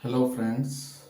Hello friends,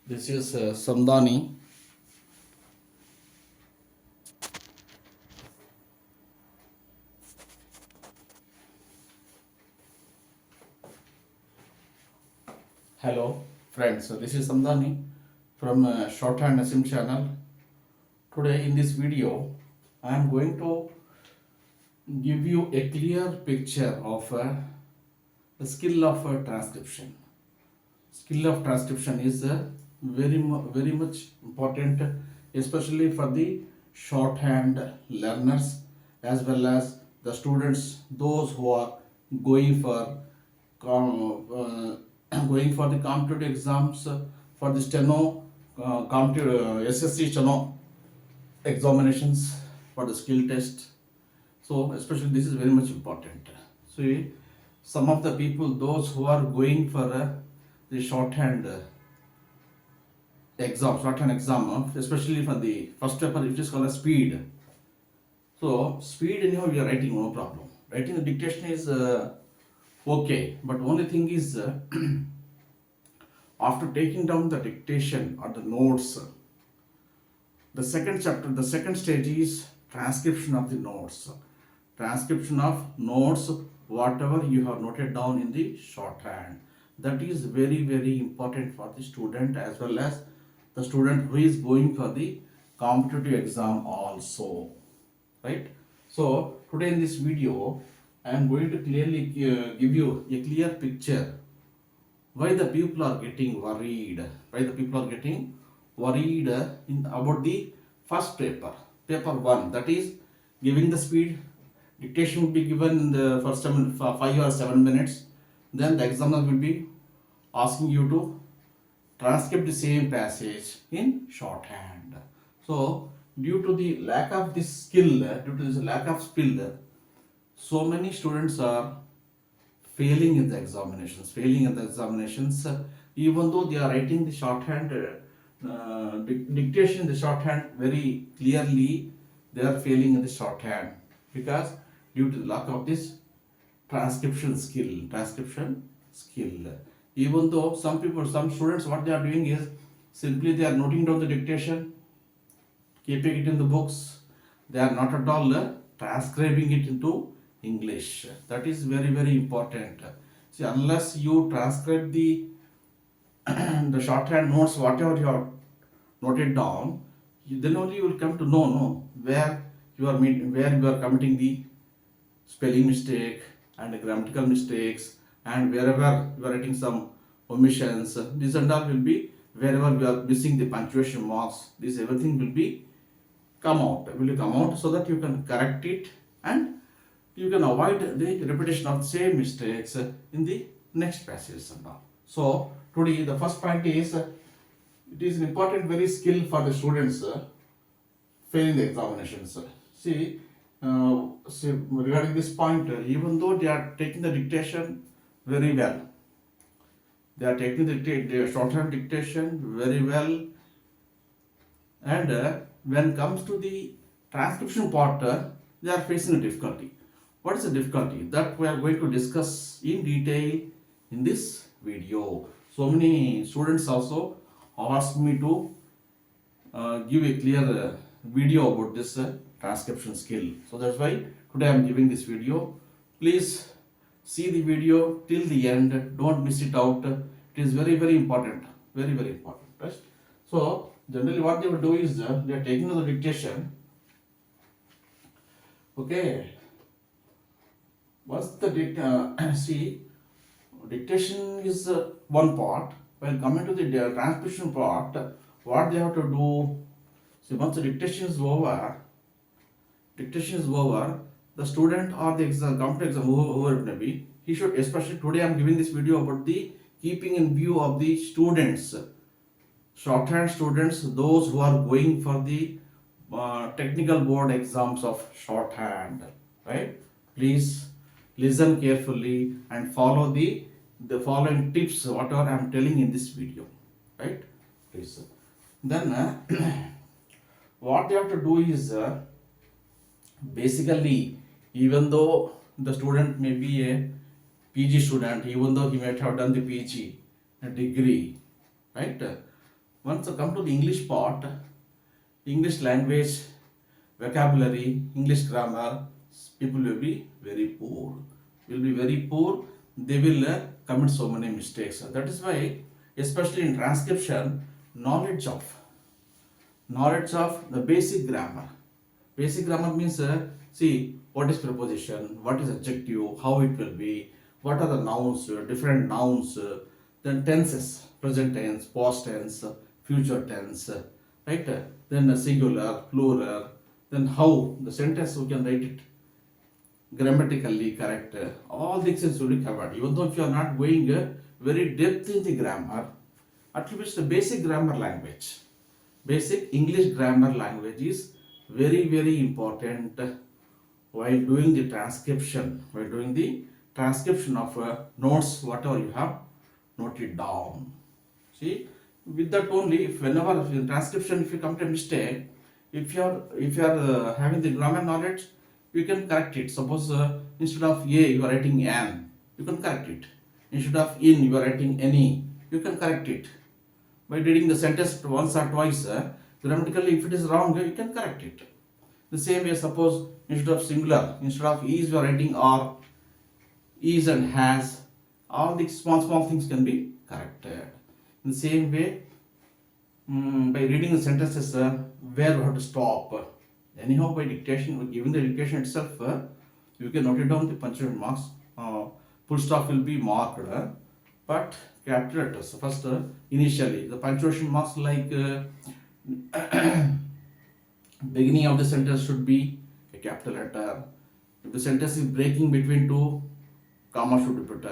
this is Samdani. Hello friends, so this is Samdani from Shorthand Sim channel. Today in this video, I am going to give you a clear picture of the skill of transcription. Skill of transcription is very much important, especially for the shorthand learners as well as the students, those who are going for going for the competitive exams, for the steno SSC steno examinations, for the skill test. So especially this is very much important. So some of the people, those who are going for the shorthand exam, especially for the first paper, it is called a speed. So speed, anyhow, you are writing, no problem. Writing the dictation is okay, but only thing is after taking down the dictation or the notes, the second chapter, the second stage is transcription of the notes. Transcription of notes, whatever you have noted down in the shorthand. That is very important for the student as well as the student who is going for the competitive exam also. Right? So today in this video, I am going to clearly give you a clear picture why the people are getting worried. Why the people are getting worried about the first paper 1, that is giving the speed. Dictation will be given in the first time for 5 or 7 minutes. Then the examiner will be asking you to transcribe the same passage in shorthand. So due to the lack of this skill, due to this lack of skill, so many students are failing in the examinations, even though they are writing the shorthand dictation in the shorthand very clearly, they are failing in the shorthand because due to the lack of this transcription skill. Even though some students, what they are doing is simply they are noting down the dictation, keeping it in the books. They are not at all transcribing it into English. That is very important. See, unless you transcribe the the shorthand notes, whatever you have noted down, then only you will come to know no, where you are committing the spelling mistake and grammatical mistakes, and wherever you are writing some omissions. This and all will be wherever we are missing the punctuation marks. This everything will come out so that you can correct it and you can avoid the repetition of the same mistakes in the next passages and all. So today the first point is it is an important very skill for the students failing the examinations. See, regarding this point, even though they are taking the dictation very well, they are taking the shorthand dictation very well, and when comes to the transcription part, they are facing a difficulty. What is the difficulty? That we are going to discuss in detail in this video. So many students also asked me to give a clear video about this transcription skill. So that's why today I am giving this video. Please see the video till the end. Don't miss it out. It is very important. Very important. Right? So generally what they will do is they are taking the dictation. Okay. Once the dictation is one part. While coming to the transcription part, what they have to do? See, once the dictation is over, the student or the competitive exam, whoever it may be, he should, especially today I am giving this video about the keeping in view of the students, shorthand students, those who are going for the technical board exams of shorthand, right? Please listen carefully and follow the following tips whatever I am telling in this video, right? Please. Then what they have to do is basically, even though the student may be a PG student, even though he might have done the PG, a degree, right? Once you come to the English part, English language, vocabulary, English grammar, people will be very poor. Will be very poor. They will commit so many mistakes. That is why, especially in transcription, knowledge of the basic grammar. Basic grammar means see what is preposition, what is adjective, how it will be, what are the nouns, different nouns, then tenses, present tense, past tense, future tense, right? Then singular, plural, then how the sentence we can write it grammatically correct. All these things will be covered. Even though if you are not going very depth in the grammar, at least the basic grammar language, basic English grammar language is very very important while doing the transcription. While doing the transcription of notes, whatever you have, note it down. See, with that only, if whenever in transcription, if you commit a mistake, if you are having the grammar knowledge, you can correct it. Suppose instead of a you are writing an, you can correct it. Instead of in you are writing any, you can correct it by reading the sentence once or twice. Grammatically, if it is wrong, you can correct it. The same way, suppose instead of singular, instead of is you are writing are, is and has. All these small things can be corrected. In the same way, by reading the sentences, where we have to stop. Anyhow, by dictation, given the dictation itself, you can note it down the punctuation marks. Full stop will be marked, but capital letters first. Initially, the punctuation marks like beginning of the sentence should be a capital letter. If the sentence is breaking between two, comma should be put.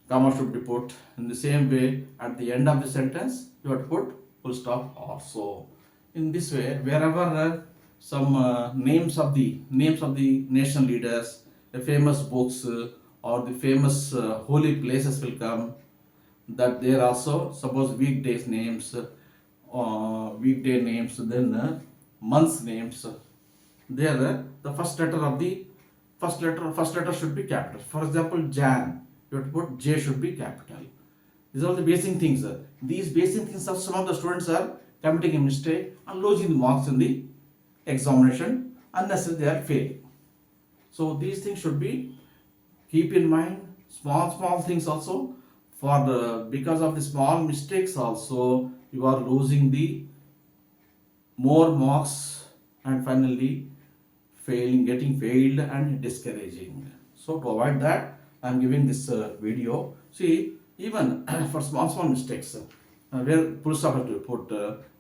Comma should be put. In the same way, at the end of the sentence, you have to put full stop also. In this way, wherever some names of the nation leaders, the famous books, or the famous holy places will come, that there also, suppose weekdays names, weekday names, then months names. There the first letter should be capital. For example, Jan, you have to put J should be capital. These are the basic things. These basic things of some of the students are committing a mistake and losing the marks in the examination. Unnecessarily they are failing. So these things should be keep in mind. Small things also, for the because of the small mistakes also you are losing the more marks, and finally getting failed and discouraging. So to avoid that, I am giving this video. See, even for small mistakes, where full stop has to be put,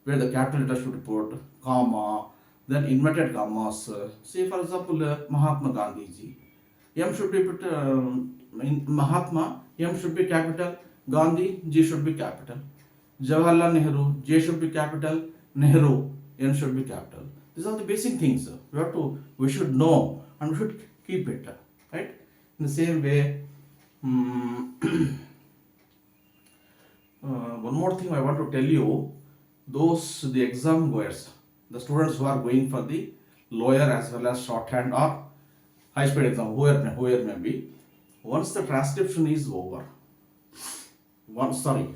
where the capital letter should be put, comma, then inverted commas. See, for example, Mahatma Gandhi ji, M should be put in Mahatma, M should be capital, Gandhi, G should be capital. Jawaharlal Nehru, J should be capital, Nehru, N should be capital. These are the basic things we should know, and we should keep it, right? In the same way, one more thing I want to tell you, the exam goers, the students who are going for the lawyer as well as shorthand or high speed exam, whoever may be, once the transcription is over, once the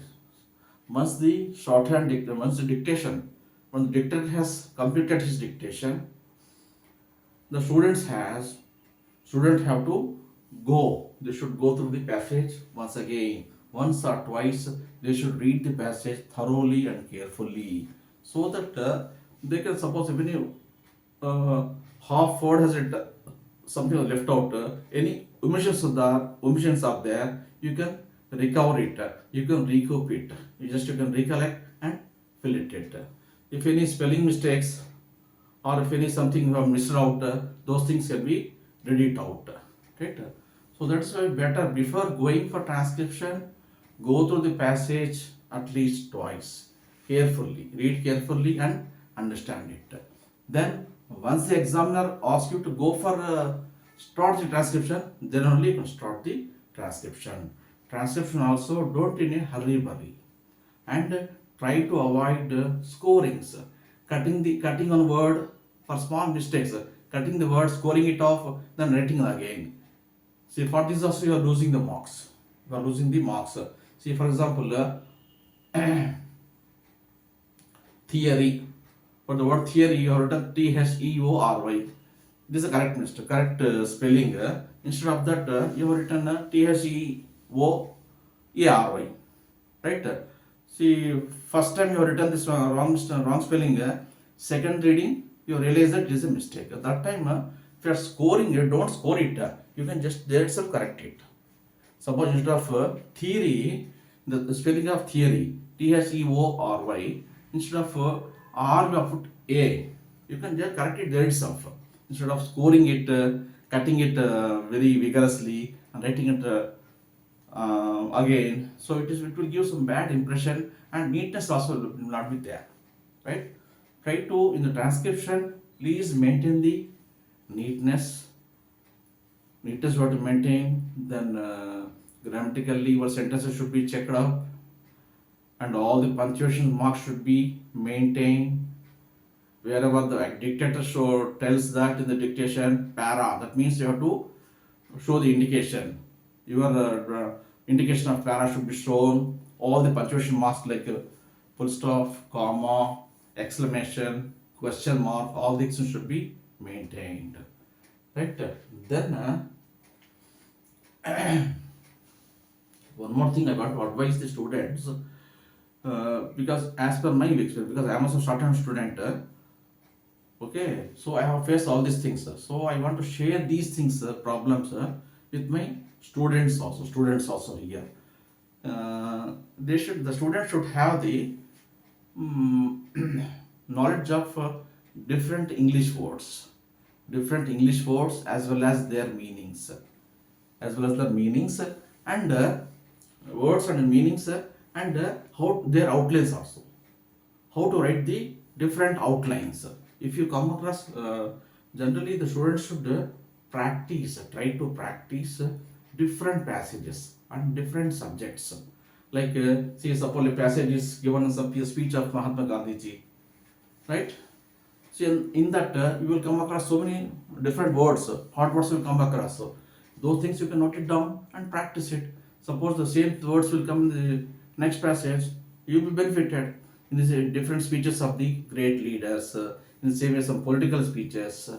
dictation, when the dictator has completed his dictation, the student have to go. They should go through the passage once again, once or twice. They should read the passage thoroughly and carefully, so that they can, suppose if any half word has something left out, any omissions are there, you can recover it, you can recoup it. You can recollect and fill it. If any spelling mistakes or if any something you have missed out, those things can be read it out. Right? So that's why better, before going for transcription, go through the passage at least twice, carefully, read carefully and understand it. Then once the examiner asks you to go for start the transcription, then only you can start the transcription. Transcription also, don't in a hurry, and try to avoid scorings, cutting on word for small mistakes, cutting the word, scoring it off, then writing again. See, for this also you are losing the marks. You are losing the marks. See, for example, theory. For the word theory, you have written Theory. This is a correct mistake, correct spelling. Instead of that, you have written Theory. Right? See, first time you have written this wrong spelling. Second reading, you realize that it is a mistake. At that time, if you are scoring it, don't score it. You can just there itself correct it. Suppose instead of theory, the spelling of theory, Theory, instead of R, you have put A. You can just correct it there itself. Instead of scoring it, cutting it very vigorously, and writing it again. So it will give some bad impression, and neatness also will not be there. Right? Try to, in the transcription, please maintain the neatness. Neatness you have to maintain. Then grammatically your sentences should be checked out, and all the punctuation marks should be maintained. Wherever the dictator tells that in the dictation para, that means you have to show the indication. Your indication of para should be shown. All the punctuation marks like full stop, comma, exclamation, question mark, all these should be maintained. Right? Then one more thing I want to advise the students, because as per my experience, because I am also a shorthand student, okay, so I have faced all these things, so I want to share these things, problems, with my students also here. The students should have the knowledge of different English words, as well as their meanings, and words and meanings, and how their outlines also, how to write the different outlines. If you come across, generally the students should try to practice different passages and different subjects. Like, see, suppose a passage is given as a speech of Mahatma Gandhi ji, right? So in that, you will come across so many different words, hot words will come across. So those things you can note it down and practice it. Suppose the same words will come in the next passage, you will be benefited in these different speeches of the great leaders, in the same way some political speeches,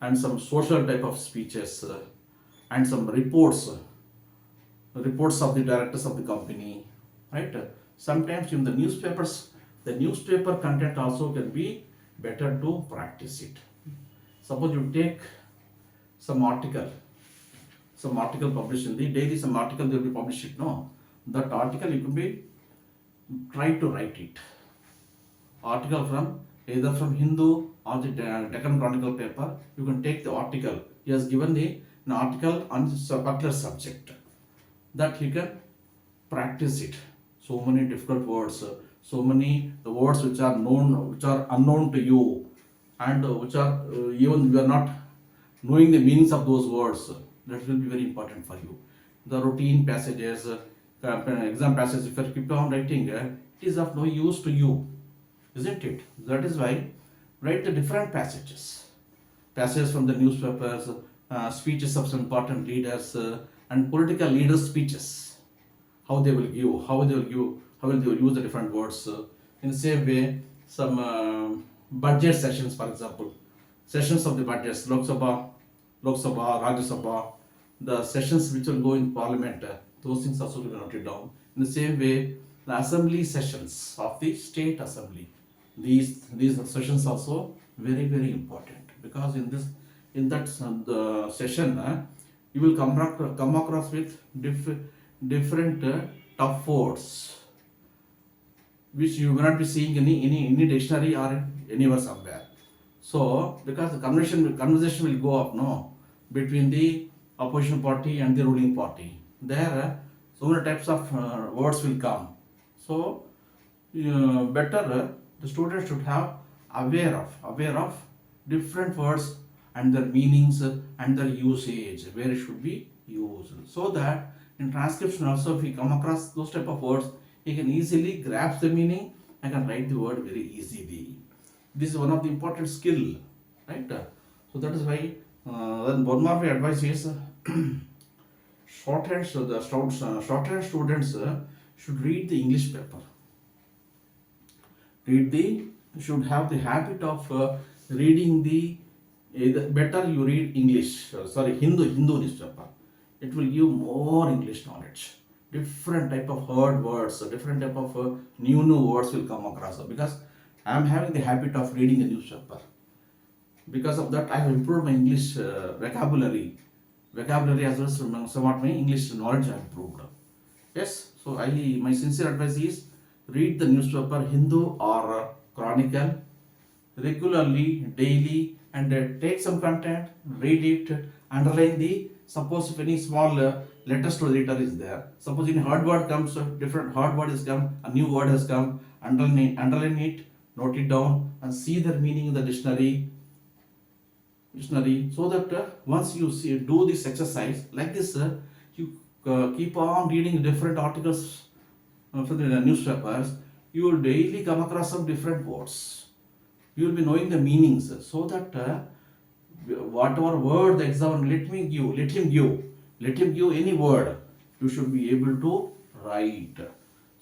and some social type of speeches, and some reports of the directors of the company, right? Sometimes in the newspapers, the newspaper content also can be better to practice it. Suppose you take some article published in the daily, some article will be published it, no? That article you can be try to write it. Article from either from Hindu or the Deccan Chronicle paper, you can take the article. He has given an article on a particular subject, that you can practice it. So many difficult words, so many the words which are known, which are unknown to you, and which are even you are not knowing the meanings of those words. That will be very important for you. The routine passages, exam passages, if you keep on writing, it is of no use to you, isn't it? That is why write the different passages from the newspapers, speeches of some important leaders, and political leaders' speeches. How they will give, how will they use the different words. In the same way, some budget sessions, for example, sessions of the budgets, Lok Sabha, Rajya Sabha, the sessions which will go in Parliament, those things also will be noted down. In the same way, the assembly sessions of the state assembly, these sessions also very very important, because in that the session, you will come across with different tough words, which you may not be seeing in any dictionary or anywhere somewhere. So because the conversation will go up, no, between the opposition party and the ruling party, there so many types of words will come. So better the students should have aware of different words and their meanings and their usage, where it should be used, so that in transcription also, if we come across those type of words, he can easily grasp the meaning and can write the word very easily. This is one of the important skill, right? So that is why then one more advice is shorthand, so the shorthand students should read the English paper. Should have the habit of reading the better you read English, Hindu newspaper. It will give more English knowledge. Different type of hard words, different type of new words will come across because I am having the habit of reading a newspaper. Because of that, I have improved my English vocabulary as well as somewhat my English knowledge I have improved. Yes, so my sincere advice is read the newspaper Hindu or Chronicle regularly, daily, and take some content, read it, underline the, suppose if any small letters to the reader is there, suppose any hard word comes, different hard word has come, a new word has come, underline it, note it down, and see the meaning in the dictionary, so that once you do this exercise like this, you keep on reading different articles from the newspapers, you will daily come across some different words. You will be knowing the meanings, so that whatever word the examiner let him give any word, you should be able to write.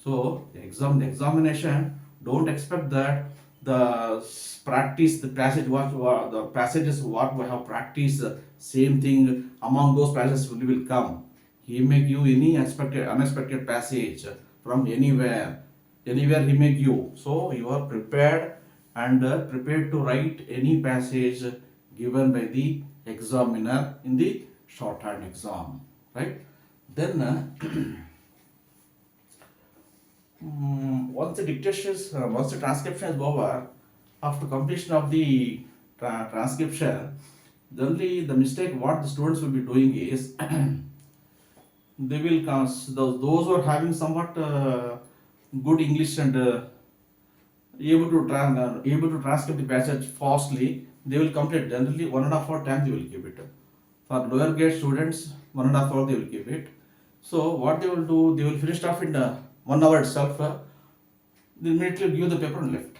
So the examination, don't expect that the practice the passage what the passages what we have practiced, same thing among those passages will come. He may give any unexpected passage from anywhere he may give. So you are prepared and prepared to write any passage given by the examiner in the shorthand exam, right? Then once the transcription is over, after completion of the transcription, generally the mistake what the students will be doing is they will those who are having somewhat good English and able to transcribe the passage fastly, they will complete generally 1.5 hour time they will give it. For lower grade students, 1.5 hour they will give it. So what they will do, they will finish off in 1 hour itself. They immediately give the paper and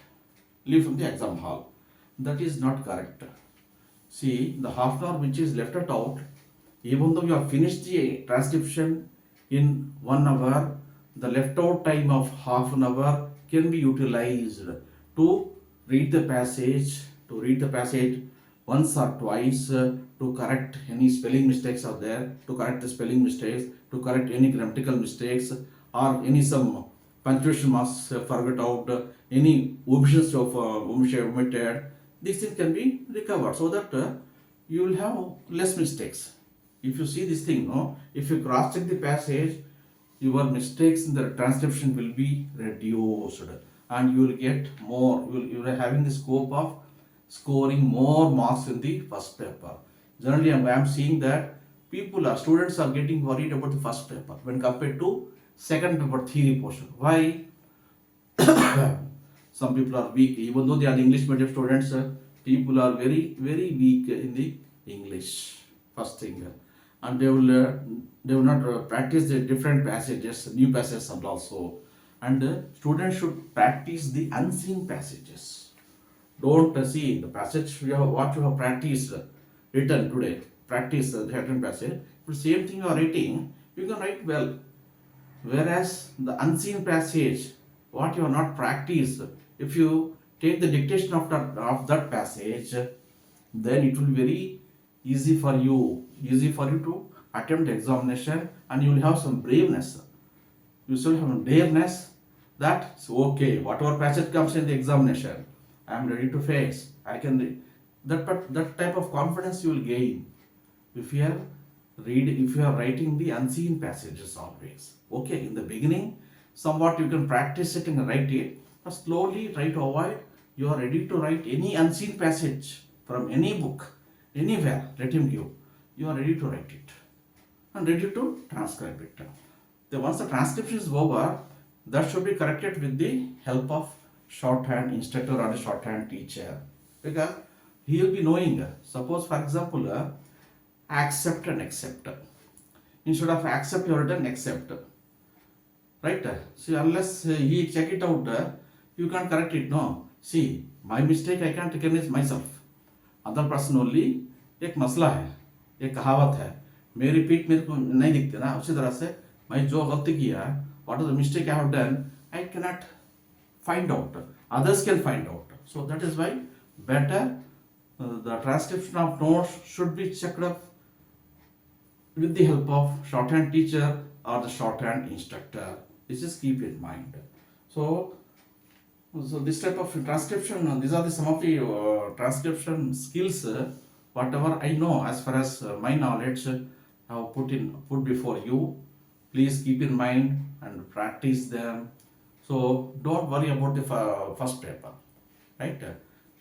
leave from the exam hall. That is not correct. See, the half an hour which is left out, even though you have finished the transcription in 1 hour, the left out time of half an hour can be utilized to read the passage once or twice, to correct any spelling mistakes are there, to correct the spelling mistakes, to correct any grammatical mistakes, or any some punctuation marks forgot out, any omissions of omitted. These things can be recovered, so that you will have less mistakes. If you see this thing, no, if you cross check the passage, your mistakes in the transcription will be reduced, and you will get more. You are having the scope of scoring more marks in the first paper. Generally, I am seeing that students are getting worried about the first paper when compared to second paper theory portion. Why? Some people are weak, even though they are the English medium students. People are very weak in the English. First thing, and they will not practice the different passages, new passages also. And students should practice the unseen passages. Don't see the passage what you have practiced written today. Practice the written passage. The same thing you are writing, you can write well. Whereas the unseen passage, what you have not practiced, if you take the dictation of that passage, then it will be very easy for you to attempt the examination, and you will have some braveness. You should have a dareness that okay, whatever passage comes in the examination, I am ready to face. I can that type of confidence you will gain if you are writing the unseen passages always. Okay, in the beginning, somewhat you can practice it and write it, but slowly try to avoid. You are ready to write any unseen passage from any book, anywhere. Let him give. You are ready to write it and ready to transcribe it. Then once the transcription is over, that should be corrected with the help of shorthand instructor or the shorthand teacher, because he will be knowing. Suppose, for example, accept and accept. Instead of accept, you have written accept. Right? See, unless he check it out, you can't correct it. No. See, my mistake I can't recognize myself. Other person only. एक मसला है, एक कहावत है, मेरी पीठ मेरे को नहीं दिखती ना, उसी तरह से मैं जो गलती किया, what is the mistake I have done, I cannot find out. Others can find out. So that is why better the transcription of notes should be checked up with the help of shorthand teacher or the shorthand instructor. This is keep in mind. So this type of transcription, these are the some of the transcription skills, whatever I know as far as my knowledge I have put before you. Please keep in mind and practice them. So don't worry about the first paper, right?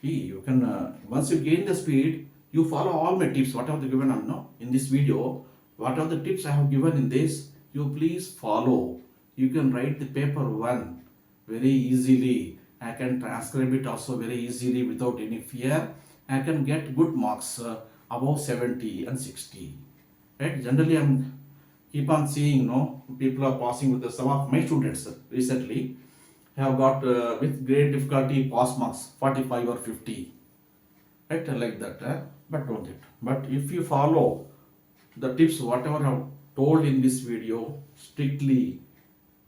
You can once you gain the speed, you follow all my tips, whatever the given in this video, whatever the tips I have given in this, you please follow. You can write the paper one very easily. I can transcribe it also very easily without any fear. I can get good marks above 70 and 60. Right? Generally, I'm keep on seeing, people are passing with some of my students recently have got with great difficulty pass marks 45 or 50, right? Like that, but don't it. But if you follow the tips, whatever I have told in this video strictly,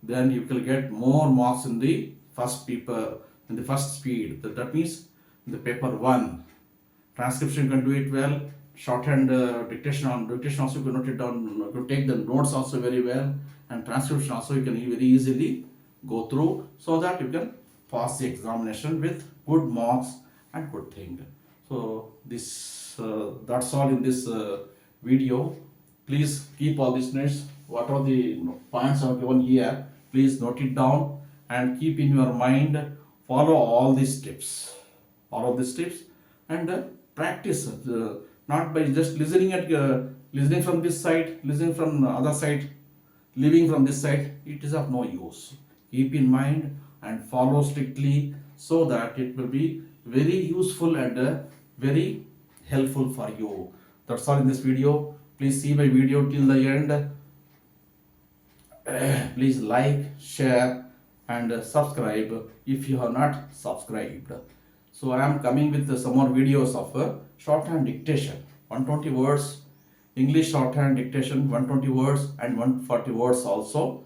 then you will get more marks in the first paper, in the first speed. That means in the paper one, transcription you can do it well, shorthand dictation also you can note it down, you can take the notes also very well, and transcription also you can very easily go through, so that you can pass the examination with good marks and good thing. So this that's all in this video. Please keep all these notes, what are the points I have given here, please note it down and keep in your mind. Follow all these tips, and practice, not by just listening from this side, listening from the other side, living from this side. It is of no use. Keep in mind and follow strictly, so that it will be very useful and very helpful for you. That's all in this video. Please see my video till the end. Please like, share and subscribe if you have not subscribed. So I am coming with some more videos of shorthand dictation, 120 words, English shorthand dictation 120 words and 140 words also.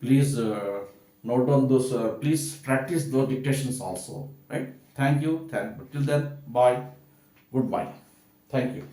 Please note down those, please practice those dictations also, right? Thank you. Till then, bye, goodbye. Thank you.